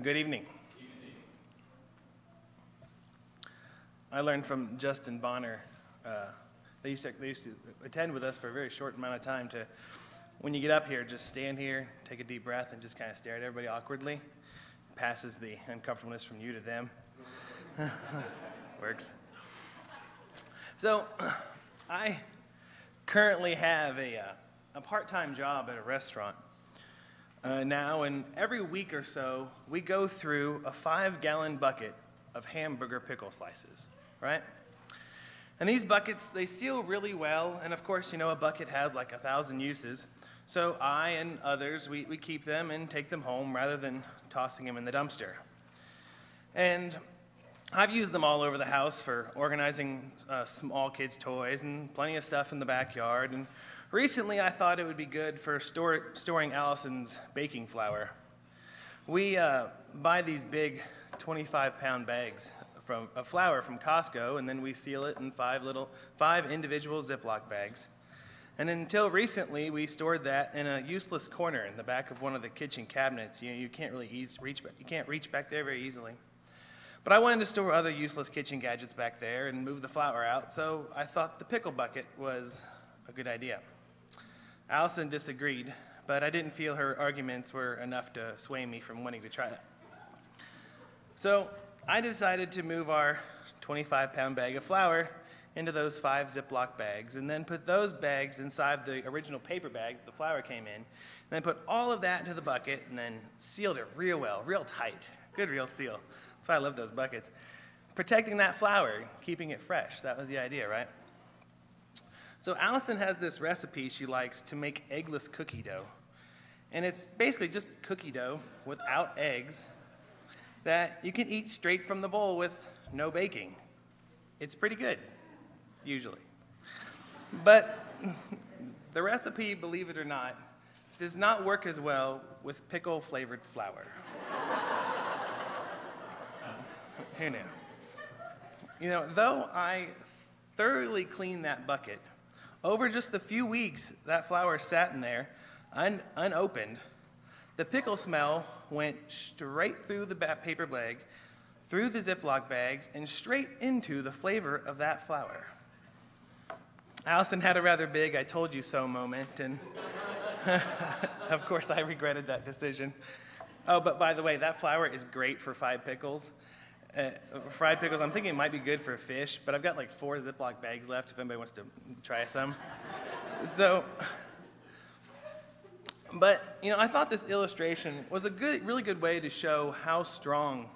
Good evening. I learned from Justin Bonner. They used to attend with us for a very short amount of time to, when you get up here, just stand here, take a deep breath, and just kind of stare at everybody awkwardly. Passes the uncomfortableness from you to them. Works. So, I currently have a part-time job at a restaurant now, and every week or so, we go through a 5-gallon bucket of hamburger pickle slices, right? And these buckets, they seal really well, and of course, you know, a bucket has like 1,000 uses. So I and others, we keep them and take them home rather than tossing them in the dumpster. And I've used them all over the house for organizing small kids' toys and plenty of stuff in the backyard. And recently, I thought it would be good for storing Allison's baking flour. We buy these big 25-pound bags of flour from Costco, and then we seal it in 5 individual Ziploc bags. And until recently, we stored that in a useless corner in the back of one of the kitchen cabinets. You know, you can't really reach back there very easily. But I wanted to store other useless kitchen gadgets back there and move the flour out, so I thought the pickle bucket was a good idea. Allison disagreed, but I didn't feel her arguments were enough to sway me from wanting to try it. So I decided to move our 25-pound bag of flour into those 5 Ziploc bags, and then put those bags inside the original paper bag the flour came in, and then put all of that into the bucket, and then sealed it real well, real tight. Good real seal. That's why I love those buckets. Protecting that flour, keeping it fresh. That was the idea, right? So Allison has this recipe she likes to make eggless cookie dough. And it's basically just cookie dough without eggs that you can eat straight from the bowl with no baking. It's pretty good, usually. But the recipe, believe it or not, does not work as well with pickle-flavored flour. Who knew? You know, though I thoroughly cleaned that bucket, over just the few weeks that flour sat in there, unopened, the pickle smell went straight through the paper bag, through the Ziploc bags, and straight into the flavor of that flour. Allison had a rather big "I told you so" moment, and of course I regretted that decision. Oh, but by the way, that flour is great for fried pickles. Fried pickles, I'm thinking it might be good for fish, but I've got like 4 Ziploc bags left if anybody wants to try some. So, but, you know, I thought this illustration was a really good way to show how strong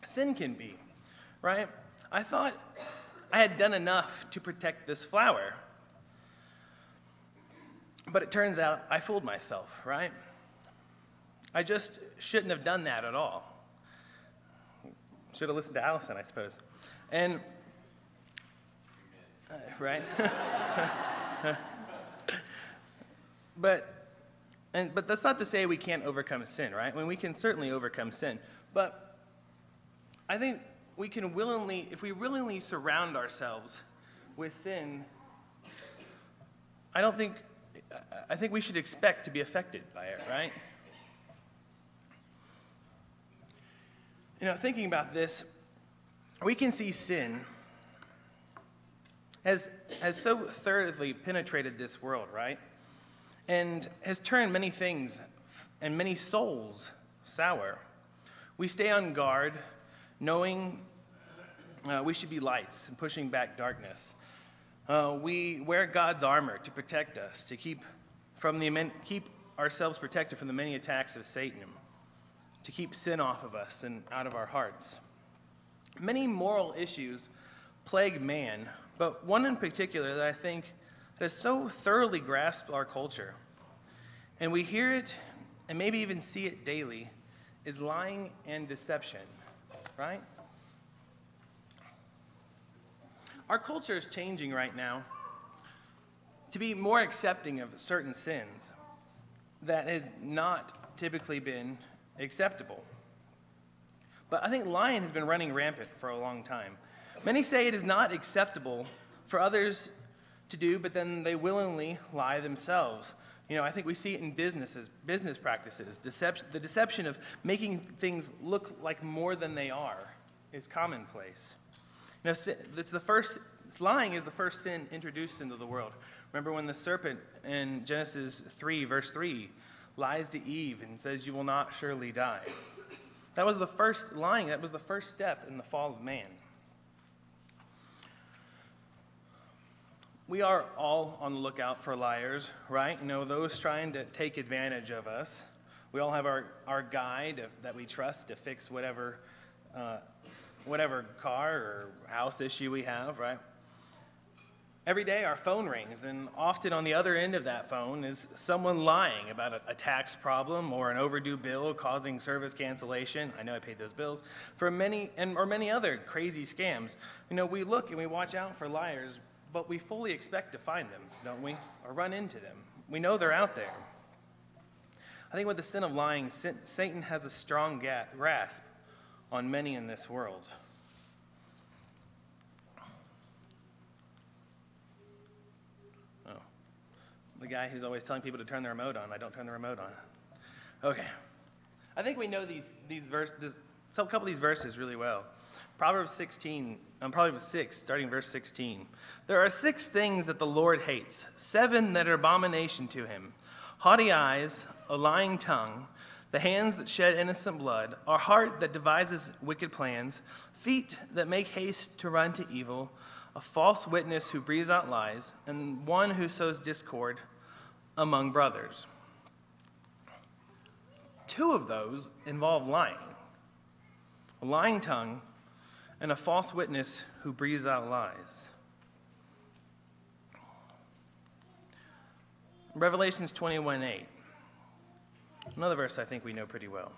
sin can be, right? I thought I had done enough to protect this flour, but it turns out I fooled myself, right? I just shouldn't have done that at all. Should have listened to Allison, I suppose. And, right? But that's not to say we can't overcome sin, right? I mean, we can certainly overcome sin. But I think we can willingly, if we willingly surround ourselves with sin, I think we should expect to be affected by it, right? You know, thinking about this, we can see sin has so thoroughly penetrated this world, right? And has turned many things and many souls sour. We stay on guard, knowing we should be lights and pushing back darkness. We wear God's armor to protect us, to keep ourselves protected from the many attacks of Satan, to keep sin off of us and out of our hearts. Many moral issues plague man, but one in particular that I think has so thoroughly grasped our culture, and we hear it and maybe even see it daily, is lying and deception, right? Our culture is changing right now to be more accepting of certain sins that has not typically been acceptable. But I think lying has been running rampant for a long time. Many say it is not acceptable for others to do, but then they willingly lie themselves. I think we see it in business practices. The deception of making things look like more than they are is commonplace. Lying is the first sin introduced into the world. Remember when the serpent in Genesis 3, verse 3, lies to Eve and says, "You will not surely die." That was the first lying. That was the first step in the fall of man. We are all on the lookout for liars, right? Those trying to take advantage of us. We all have our guide that we trust to fix whatever car or house issue we have, right? Every day our phone rings, and often on the other end of that phone is someone lying about a tax problem or an overdue bill causing service cancellation. I know I paid those bills. Or many other crazy scams. We look and we watch out for liars, but we fully expect to find them, don't we? Or run into them. We know they're out there. I think with the sin of lying, Satan has a strong grasp on many in this world. The guy who's always telling people to turn the remote on. I don't turn the remote on. Okay. I think we know a couple of these verses really well. Proverbs 6, starting verse 16. There are 6 things that the Lord hates, 7 that are abomination to him: haughty eyes, a lying tongue, the hands that shed innocent blood, a heart that devises wicked plans, feet that make haste to run to evil, a false witness who breathes out lies, and one who sows discord among brothers. 2 of those involve lying: a lying tongue and a false witness who breathes out lies. Revelations 21:8. Another verse I think we know pretty well.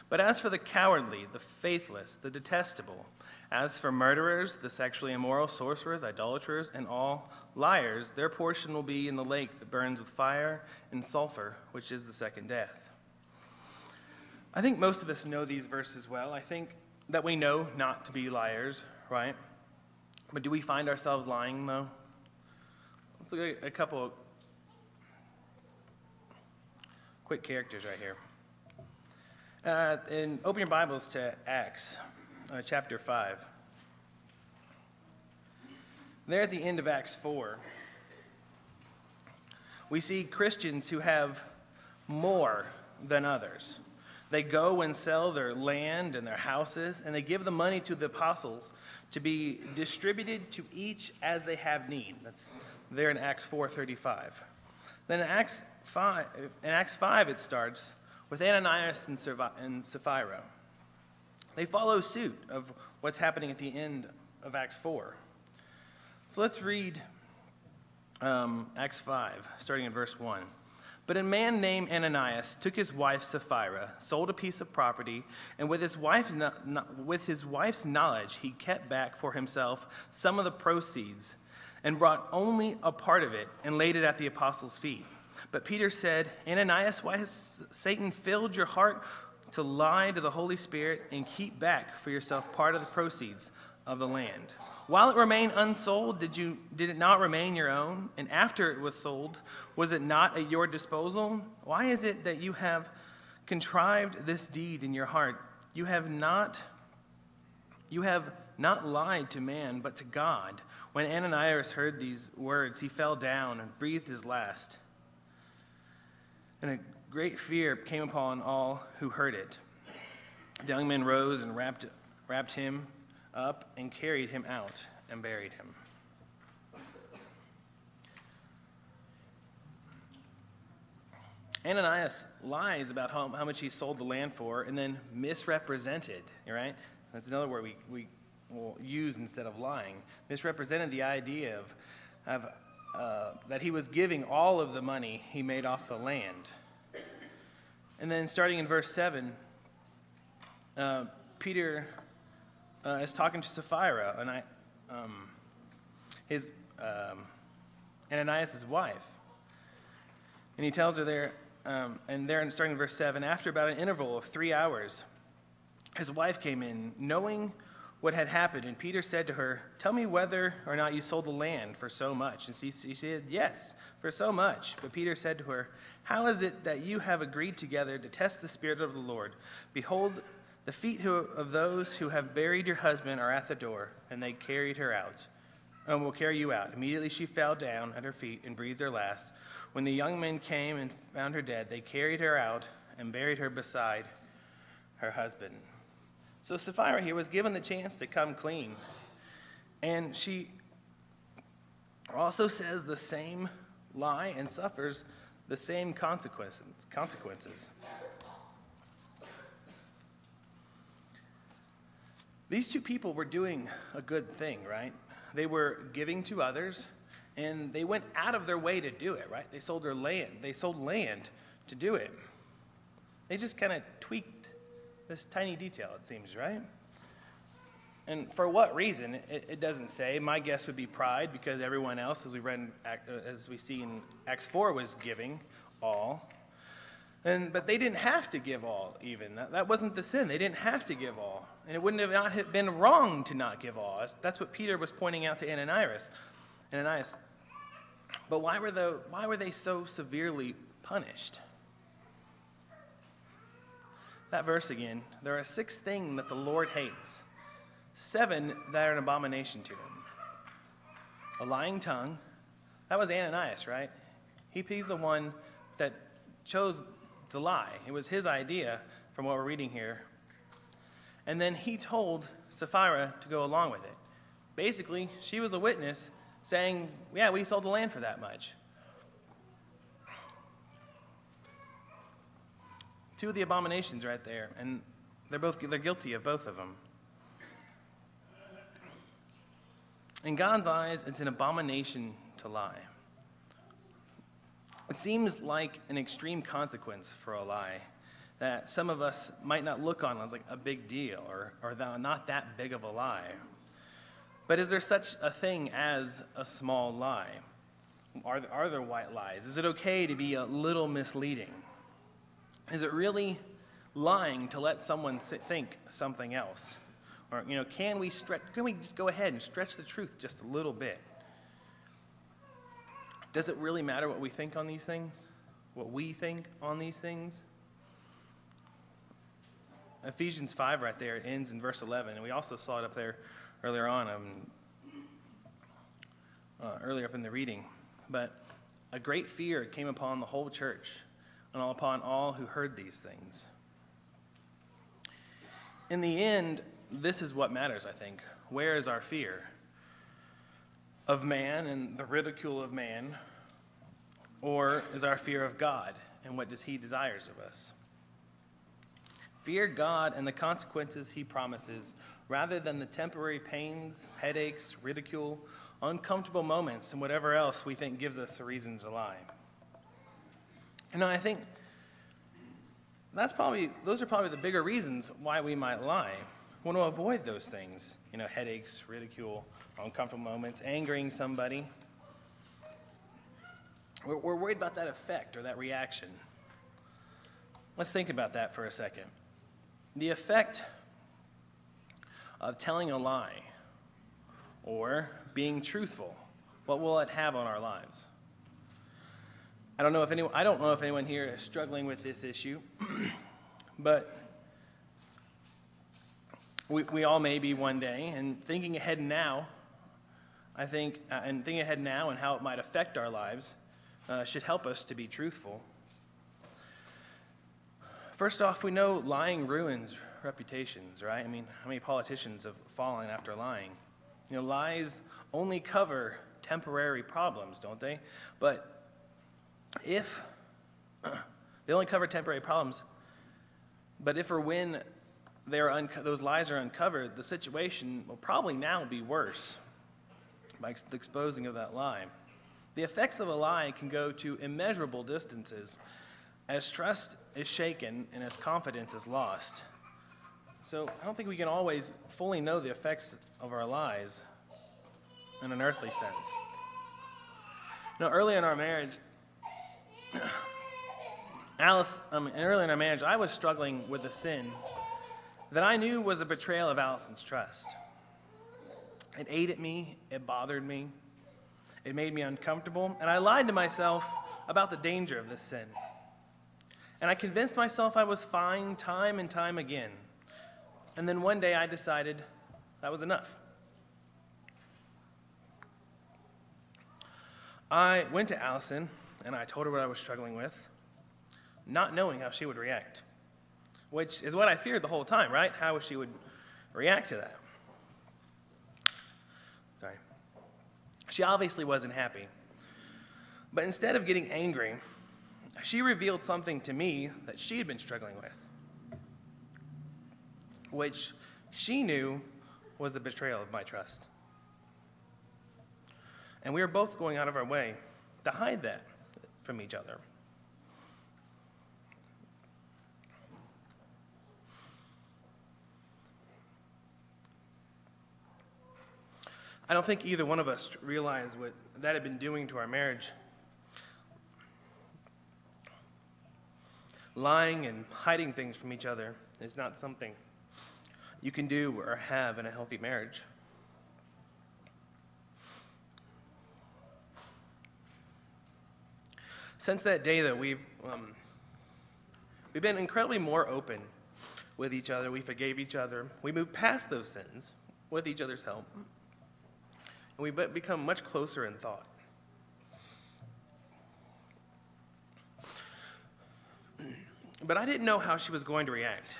But as for the cowardly, the faithless, the detestable, as for murderers, the sexually immoral, sorcerers, idolaters, and all liars, their portion will be in the lake that burns with fire and sulfur, which is the second death. I think most of us know these verses well. I think that we know not to be liars, right? But do we find ourselves lying, though? Let's look at a couple quick characters right here. And open your Bibles to Acts chapter 5. There at the end of Acts 4, we see Christians who have more than others. They go and sell their land and their houses, and they give the money to the apostles to be distributed to each as they have need. That's there in Acts 4:35. Then in Acts 5 it starts with Ananias and Sapphira. They follow suit of what's happening at the end of Acts 4. So let's read Acts 5, starting in verse 1. But a man named Ananias took his wife Sapphira, sold a piece of property, and with his wife's knowledge, he kept back for himself some of the proceeds and brought only a part of it and laid it at the apostles' feet. But Peter said, "Ananias, why has Satan filled your heart to lie to the Holy Spirit and keep back for yourself part of the proceeds of the land? While it remained unsold, did it not remain your own? And after it was sold, was it not at your disposal? Why is it that you have contrived this deed in your heart? You have not lied to man, but to God." When Ananias heard these words, he fell down and breathed his last. And a great fear came upon all who heard it. The young man rose and wrapped him up and carried him out and buried him. Ananias lies about how much he sold the land for and then misrepresented, right? That's another word we will use instead of lying. Misrepresented the idea of that he was giving all of the money he made off the land. And then starting in verse 7, Peter is talking to Sapphira, Ananias' wife. And he tells her there, and there starting in verse 7, after about an interval of 3 hours, his wife came in, knowing what had happened, and Peter said to her, "Tell me whether or not you sold the land for so much." And she said, "Yes, for so much." But Peter said to her, "How is it that you have agreed together to test the Spirit of the Lord? Behold, the feet of those who have buried your husband are at the door, and they carried her out, and will carry you out." Immediately she fell down at her feet and breathed her last. When the young men came and found her dead, they carried her out and buried her beside her husband. So Sapphira here was given the chance to come clean. And she also says the same lie and suffers the same consequences. These two people were doing a good thing, right? They were giving to others, and they went out of their way to do it, right? They sold their land. They sold land to do it. They just kind of tweaked this tiny detail, it seems, right? And for what reason, it doesn't say. My guess would be pride, because everyone else, as we see in Acts 4, was giving all. But they didn't have to give all, even. That wasn't the sin. They didn't have to give all. And it wouldn't have not been wrong to not give all. That's what Peter was pointing out to Ananias. But why were they so severely punished? That verse again, there are 6 things that the Lord hates, 7 that are an abomination to him. A lying tongue, that was Ananias, right? He's the one that chose to lie. It was his idea from what we're reading here. And then he told Sapphira to go along with it. Basically, she was a witness saying, "Yeah, we sold the land for that much." 2 of the abominations right there, and they're guilty of both of them. In God's eyes, it's an abomination to lie. It seems like an extreme consequence for a lie that some of us might not look on as like a big deal or not that big of a lie. But is there such a thing as a small lie? Are there white lies? Is it okay to be a little misleading? Is it really lying to let someone think something else? Or, can we just go ahead and stretch the truth just a little bit? Does it really matter what we think on these things? What we think on these things? Ephesians 5 right there, it ends in verse 11, and we also saw it up there earlier on, earlier up in the reading. But a great fear came upon the whole church and upon all who heard these things. In the end, this is what matters, I think. Where is our fear? Of man and the ridicule of man? Or is our fear of God and what does he desires of us? Fear God and the consequences he promises, rather than the temporary pains, headaches, ridicule, uncomfortable moments, and whatever else we think gives us a reason to lie. I think those are probably the bigger reasons why we might lie. We want to avoid those things, headaches, ridicule, uncomfortable moments, angering somebody. We're worried about that effect or that reaction. Let's think about that for a second. The effect of telling a lie or being truthful, what will it have on our lives? I don't know if anyone here is struggling with this issue, but we all may be one day. And thinking ahead now, and how it might affect our lives should help us to be truthful. First off, we know lying ruins reputations, right? How many politicians have fallen after lying? Lies only cover temporary problems, don't they? But if they only cover temporary problems, but if or when those lies are uncovered, the situation will probably now be worse by the exposing of that lie. The effects of a lie can go to immeasurable distances as trust is shaken and as confidence is lost. So I don't think we can always fully know the effects of our lies in an earthly sense. Early in our marriage, early in our marriage, I was struggling with a sin that I knew was a betrayal of Allison's trust. It ate at me, it bothered me, it made me uncomfortable, and I lied to myself about the danger of this sin. And I convinced myself I was fine time and time again. And then one day I decided that was enough. I went to Allison and I told her what I was struggling with, not knowing how she would react, which is what I feared the whole time, right? How she would react to that. Sorry. She obviously wasn't happy. But instead of getting angry, she revealed something to me that she had been struggling with, which she knew was a betrayal of my trust. And we were both going out of our way to hide that from each other. I don't think either one of us realized what that had been doing to our marriage. Lying and hiding things from each other is not something you can do or have in a healthy marriage. Since that day, though, we've been incredibly more open with each other. We forgave each other. We moved past those sins with each other's help. And we've become much closer in thought. But I didn't know how she was going to react.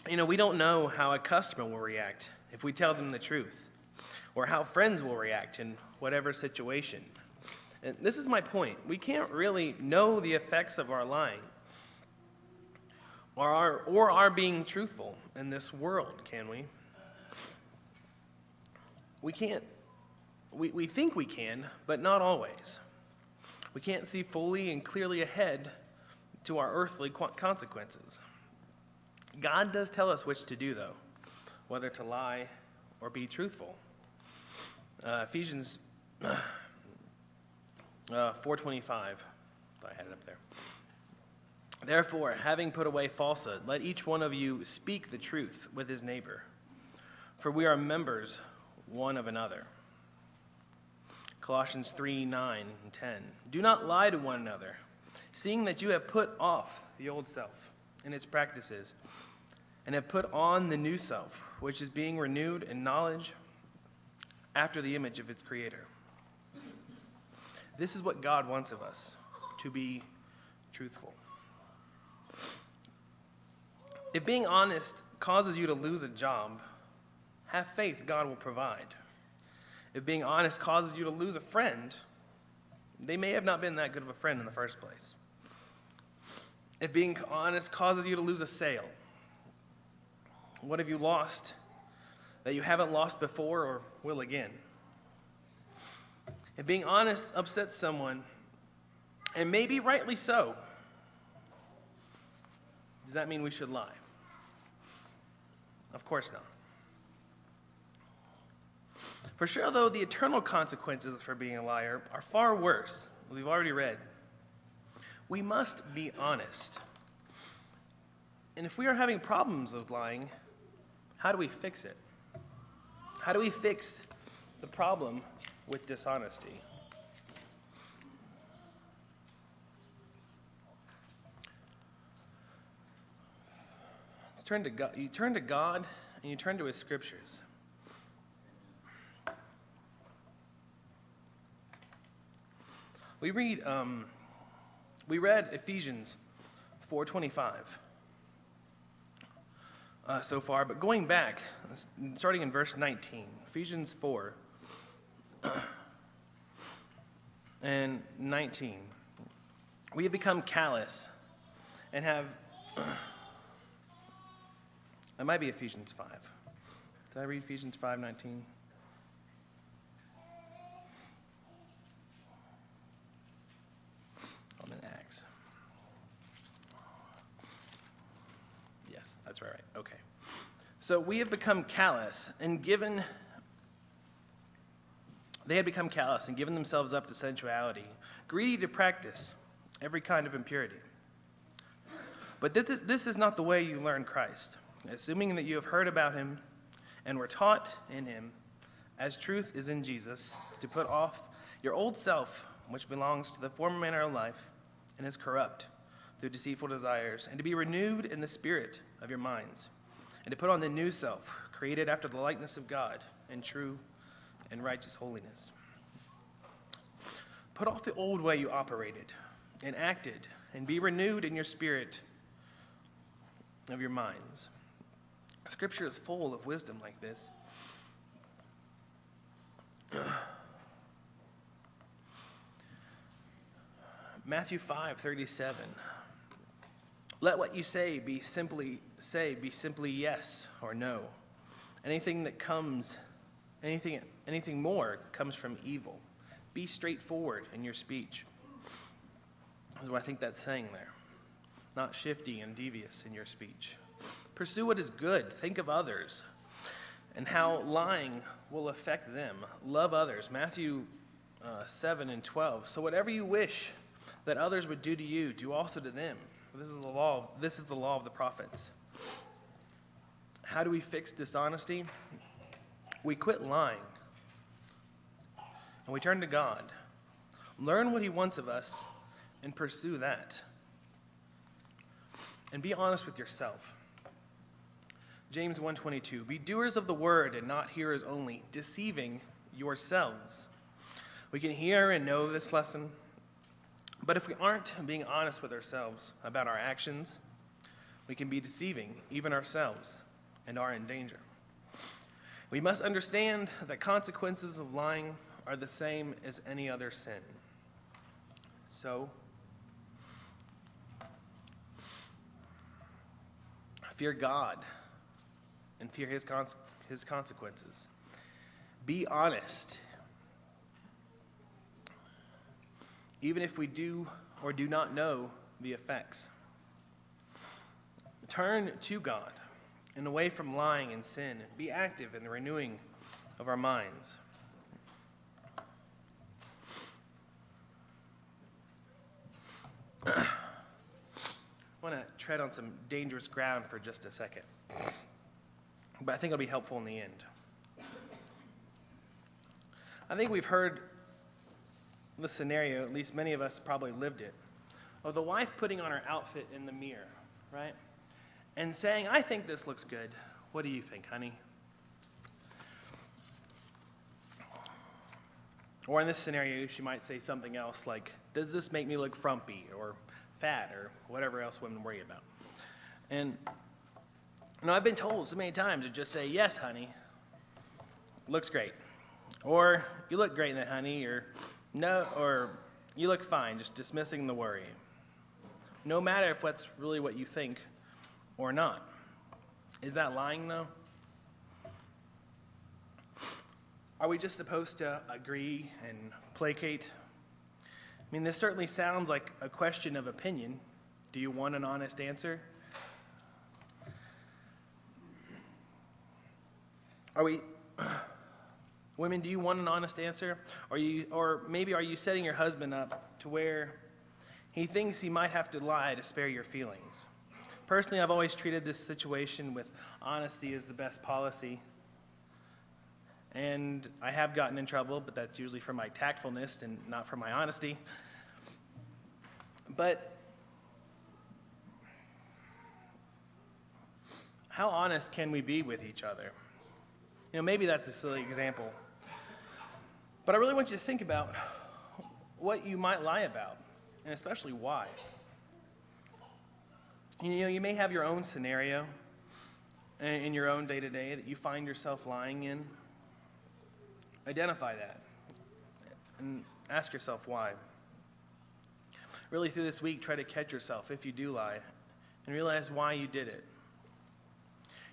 You know, we don't know how a customer will react if we tell them the truth, or how friends will react in whatever situation. And this is my point. We can't really know the effects of our lying or our being truthful in this world, can we? We can't. We think we can, but not always. We can't see fully and clearly ahead to our earthly consequences. God does tell us which to do, though, whether to lie or be truthful. Ephesians 4:25, I had it up there. Therefore, having put away falsehood, let each one of you speak the truth with his neighbor, for we are members one of another. Colossians 3:9 and 10. Do not lie to one another, seeing that you have put off the old self and its practices, and have put on the new self, which is being renewed in knowledge after the image of its creator. This is what God wants of us, to be truthful. If being honest causes you to lose a job, have faith God will provide. If being honest causes you to lose a friend, they may have not been that good of a friend in the first place. If being honest causes you to lose a sale, what have you lost that you haven't lost before or will again? If being honest upsets someone, and maybe rightly so, does that mean we should lie? Of course not. For sure, though, the eternal consequences for being a liar are far worse. We've already read. We must be honest. And if we are having problems with lying, how do we fix it? How do we fix the problem with dishonesty? Let's turn to God. You turn to God and you turn to his scriptures. We read Ephesians 4:25 so far, but going back, starting in verse 19, Ephesians 4 and 19, we have become callous and have, it might be Ephesians 5. Did I read Ephesians 5:19? I'm in Acts. Yes, that's right. Okay. So we have become callous and given, they had become callous and given themselves up to sensuality, greedy to practice every kind of impurity. But this is not the way you learn Christ, assuming that you have heard about him and were taught in him, as truth is in Jesus, to put off your old self, which belongs to the former manner of life and is corrupt through deceitful desires, and to be renewed in the spirit of your minds, and to put on the new self, created after the likeness of God in true and righteous holiness. Put off the old way you operated and acted, and be renewed in your spirit of your minds. Scripture is full of wisdom like this. Matthew 5:37. Let what you say be simply yes or no. Anything more comes from evil. Be straightforward in your speech. That's what I think that's saying there. Not shifty and devious in your speech. Pursue what is good. Think of others and how lying will affect them. Love others. Matthew 7:12. So whatever you wish that others would do to you, do also to them. This is the law. This is the law of the prophets. How do we fix dishonesty? We quit lying, and we turn to God. Learn what he wants of us, and pursue that. And be honest with yourself. James 1:22. Be doers of the word and not hearers only, deceiving yourselves. We can hear and know this lesson, but if we aren't being honest with ourselves about our actions, we can be deceiving even ourselves and are in danger. We must understand that consequences of lying are the same as any other sin. So, fear God and fear his consequences. Be honest, even if we do or do not know the effects. Turn to God and away from lying and sin. Be active in the renewing of our minds. I want to tread on some dangerous ground for just a second, but I think it'll be helpful in the end. I think we've heard the scenario, at least many of us probably lived it, of the wife putting on her outfit in the mirror, right? And saying, I think this looks good. What do you think, honey? Or in this scenario, she might say something else like, does this make me look frumpy or fat or whatever else women worry about? And I've been told so many times to just say, yes, honey, looks great. Or, you look great in that, honey, or no, or you look fine, just dismissing the worry. No matter if that's really what you think or not. Is that lying, though? Are we just supposed to agree and placate? I mean, this certainly sounds like a question of opinion. Do you want an honest answer? Women, do you want an honest answer? Or maybe are you setting your husband up to where he thinks he might have to lie to spare your feelings? Personally, I've always treated this situation with honesty as the best policy. And I have gotten in trouble, but that's usually for my tactfulness and not for my honesty. But how honest can we be with each other? You know, maybe that's a silly example. But I really want you to think about what you might lie about, and especially why. You know, you may have your own scenario in your own day-to-day that you find yourself lying in. Identify that and ask yourself why. Really, through this week, try to catch yourself if you do lie and realize why you did it.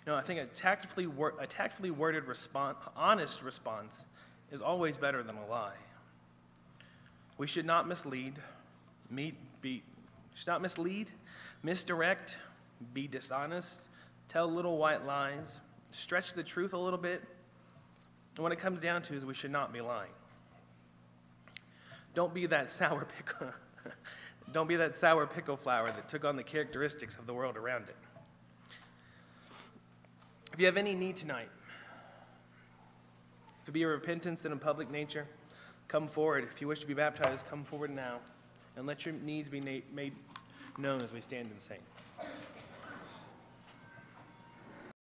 You know, I think a tactfully worded honest response is always better than a lie. We should not mislead, misdirect, be dishonest, tell little white lies, stretch the truth a little bit. And what it comes down to is we should not be lying. Don't be that sour pickle. Don't be that sour pickle flower that took on the characteristics of the world around it. If you have any need tonight it be a repentance in a public nature, come forward. If you wish to be baptized, come forward now, and let your needs be made known as we stand and sing.